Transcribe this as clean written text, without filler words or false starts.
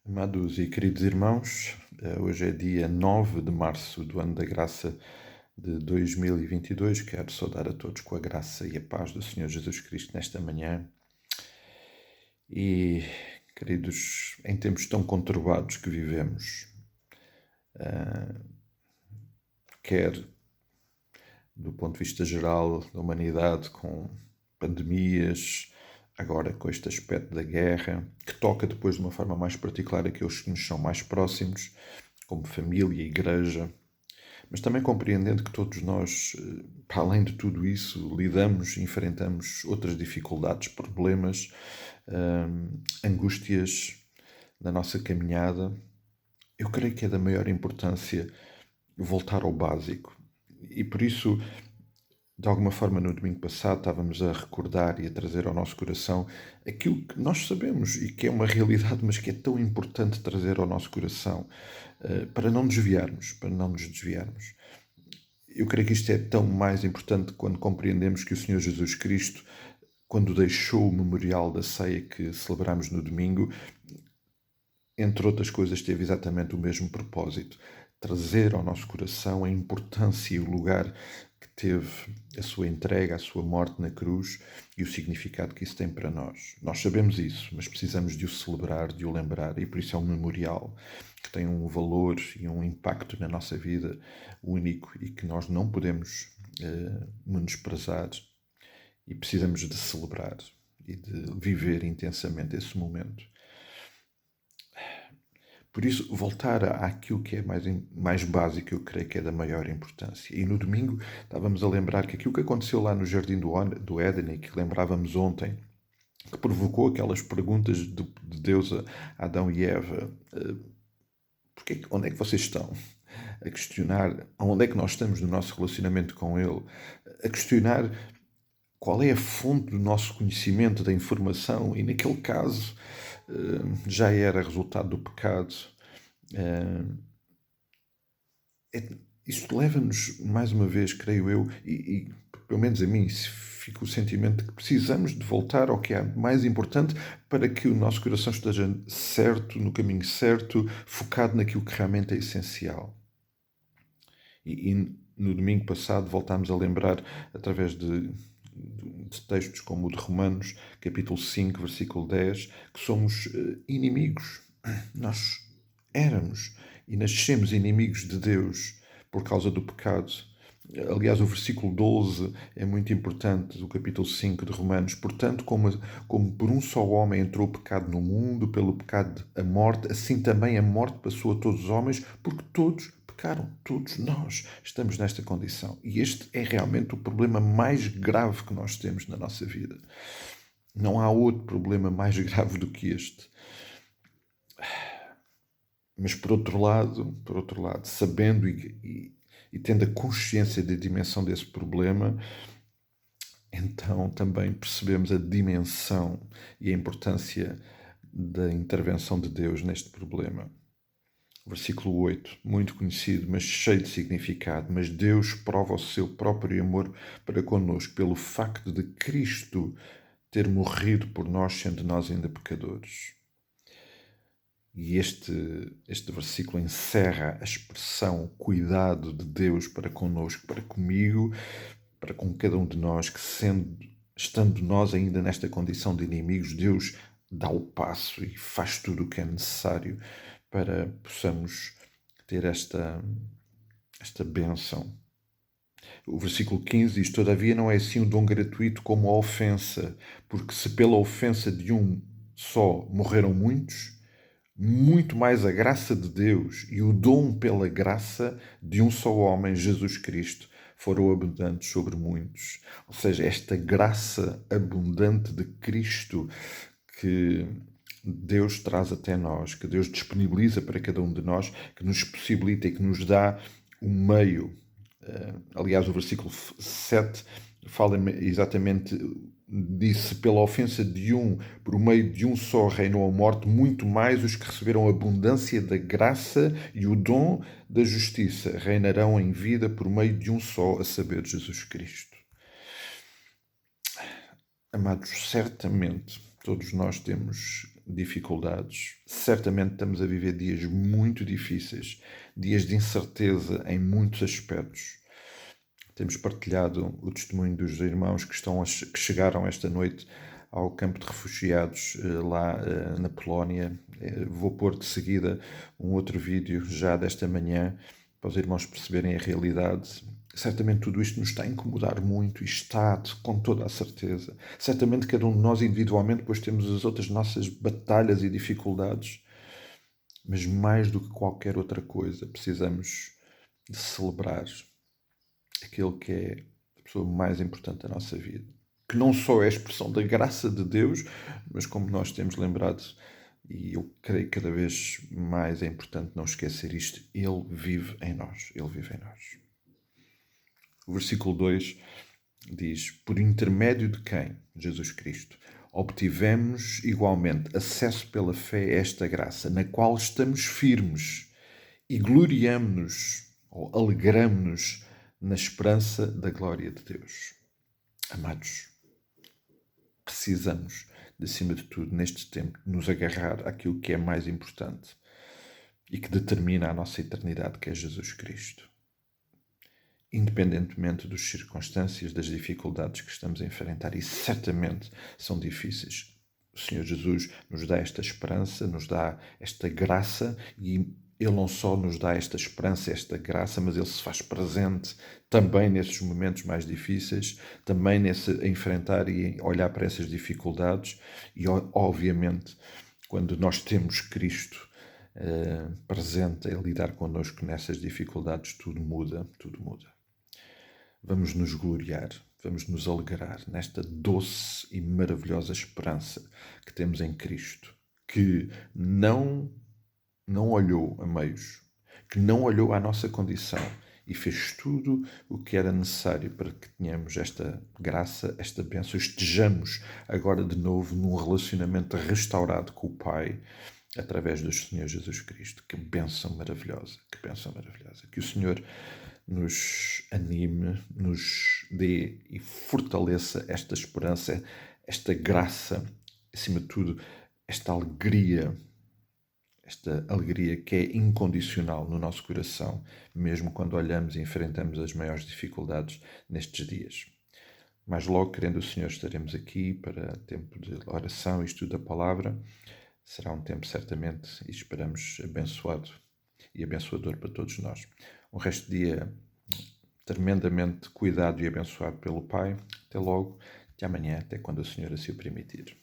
Amados e queridos irmãos, hoje é dia 9 de março do ano da graça de 2022. Quero saudar a todos com a graça e a paz do Senhor Jesus Cristo nesta manhã. E, queridos, em tempos tão conturbados que vivemos, quer do ponto de vista geral da humanidade, com pandemias, agora com este aspecto da guerra, que toca depois de uma forma mais particular aqueles que nos são mais próximos, como família e igreja, mas também compreendendo que todos nós, para além de tudo isso, lidamos e enfrentamos outras dificuldades, problemas, angústias na nossa caminhada. Eu creio que é da maior importância voltar ao básico. E por isso, de alguma forma, no domingo passado, estávamos a recordar e a trazer ao nosso coração aquilo que nós sabemos e que é uma realidade, mas que é tão importante trazer ao nosso coração, para não nos desviarmos. Eu creio que isto é tão mais importante quando compreendemos que o Senhor Jesus Cristo, quando deixou o memorial da ceia que celebramos no domingo, entre outras coisas, teve exatamente o mesmo propósito: trazer ao nosso coração a importância e o lugar que teve a sua entrega, a sua morte na cruz e o significado que isso tem para nós. Nós sabemos isso, mas precisamos de o celebrar, de o lembrar, e por isso é um memorial que tem um valor e um impacto na nossa vida único e que nós não podemos menosprezar, e precisamos de celebrar e de viver intensamente esse momento. Por isso, voltar àquilo que é mais básico, eu creio que é da maior importância. E no domingo estávamos a lembrar que aquilo que aconteceu lá no Jardim do Éden, e que lembrávamos ontem, que provocou aquelas perguntas de Deus a Adão e Eva: onde é que vocês estão? A questionar onde é que nós estamos no nosso relacionamento com Ele, a questionar qual é a fonte do nosso conhecimento, da informação, e naquele caso já era resultado do pecado. Isto leva-nos, mais uma vez, creio eu, e pelo menos a mim, fica o sentimento de que precisamos de voltar ao que é mais importante para que o nosso coração esteja certo, no caminho certo, focado naquilo que realmente é essencial. E no domingo passado voltámos a lembrar, através de textos como o de Romanos, capítulo 5, versículo 10, que somos inimigos. Nós éramos e nascemos inimigos de Deus por causa do pecado. Aliás, o versículo 12 é muito importante, do capítulo 5 de Romanos. Portanto, como por um só homem entrou o pecado no mundo, pelo pecado a morte, assim também a morte passou a todos os homens, porque todos pecaram. Todos nós estamos nesta condição. E este é realmente o problema mais grave que nós temos na nossa vida. Não há outro problema mais grave do que este. Mas por outro lado, sabendo e tendo a consciência da dimensão desse problema, então também percebemos a dimensão e a importância da intervenção de Deus neste problema. Versículo 8, muito conhecido, mas cheio de significado. Mas Deus prova o seu próprio amor para connosco pelo facto de Cristo ter morrido por nós, sendo nós ainda pecadores. E este versículo encerra a expressão cuidado de Deus para connosco, para comigo, para com cada um de nós, que estando nós ainda nesta condição de inimigos, Deus dá o passo e faz tudo o que é necessário para possamos ter esta bênção. O versículo 15 diz: todavia não é assim um dom gratuito como a ofensa, porque se pela ofensa de um só morreram muitos, muito mais a graça de Deus e o dom pela graça de um só homem, Jesus Cristo, foram abundantes sobre muitos. Ou seja, esta graça abundante de Cristo que Deus traz até nós, que Deus disponibiliza para cada um de nós, que nos possibilita e que nos dá um meio. Aliás, o versículo 7 fala exatamente disso: pela ofensa de um, por meio de um só reinou a morte, muito mais os que receberam a abundância da graça e o dom da justiça reinarão em vida por meio de um só, a saber, Jesus Cristo. Amados, certamente todos nós temos dificuldades. Certamente estamos a viver dias muito difíceis, dias de incerteza em muitos aspectos. Temos partilhado o testemunho dos irmãos que chegaram esta noite ao campo de refugiados lá na Polónia. Vou pôr de seguida um outro vídeo já desta manhã para os irmãos perceberem a realidade. Certamente tudo isto nos está a incomodar muito e está, com toda a certeza. Certamente cada um de nós individualmente depois temos as outras nossas batalhas e dificuldades, mas mais do que qualquer outra coisa precisamos de celebrar aquele que é a pessoa mais importante da nossa vida, que não só é a expressão da graça de Deus, mas como nós temos lembrado, e eu creio que cada vez mais é importante não esquecer isto, Ele vive em nós, Ele vive em nós. O versículo 2 diz: por intermédio de quem? Jesus Cristo. Obtivemos igualmente acesso pela fé a esta graça, na qual estamos firmes e gloriamo-nos, ou alegramo-nos, na esperança da glória de Deus. Amados, precisamos, de acima de tudo, neste tempo, nos agarrar àquilo que é mais importante e que determina a nossa eternidade, que é Jesus Cristo. Independentemente das circunstâncias, das dificuldades que estamos a enfrentar, e certamente são difíceis, o Senhor Jesus nos dá esta esperança, nos dá esta graça, e Ele não só nos dá esta esperança, esta graça, mas Ele se faz presente também nesses momentos mais difíceis, também a enfrentar e olhar para essas dificuldades, e obviamente quando nós temos Cristo presente a lidar connosco nessas dificuldades, tudo muda, tudo muda. Vamos nos gloriar, vamos nos alegrar nesta doce e maravilhosa esperança que temos em Cristo, que não olhou a meios, que não olhou à nossa condição e fez tudo o que era necessário para que tenhamos esta graça, esta bênção, estejamos agora de novo num relacionamento restaurado com o Pai, através do Senhor Jesus Cristo. Que bênção maravilhosa, que bênção maravilhosa. Que o Senhor nos anime, nos dê e fortaleça esta esperança, esta graça, acima de tudo, esta alegria que é incondicional no nosso coração, mesmo quando olhamos e enfrentamos as maiores dificuldades nestes dias. Mas logo, querendo o Senhor, estaremos aqui para tempo de oração e estudo da palavra. Será um tempo certamente, e esperamos, abençoado e abençoador para todos nós. Um resto de dia tremendamente cuidado e abençoado pelo Pai. Até logo, até amanhã, até quando o Senhor assim o permitir.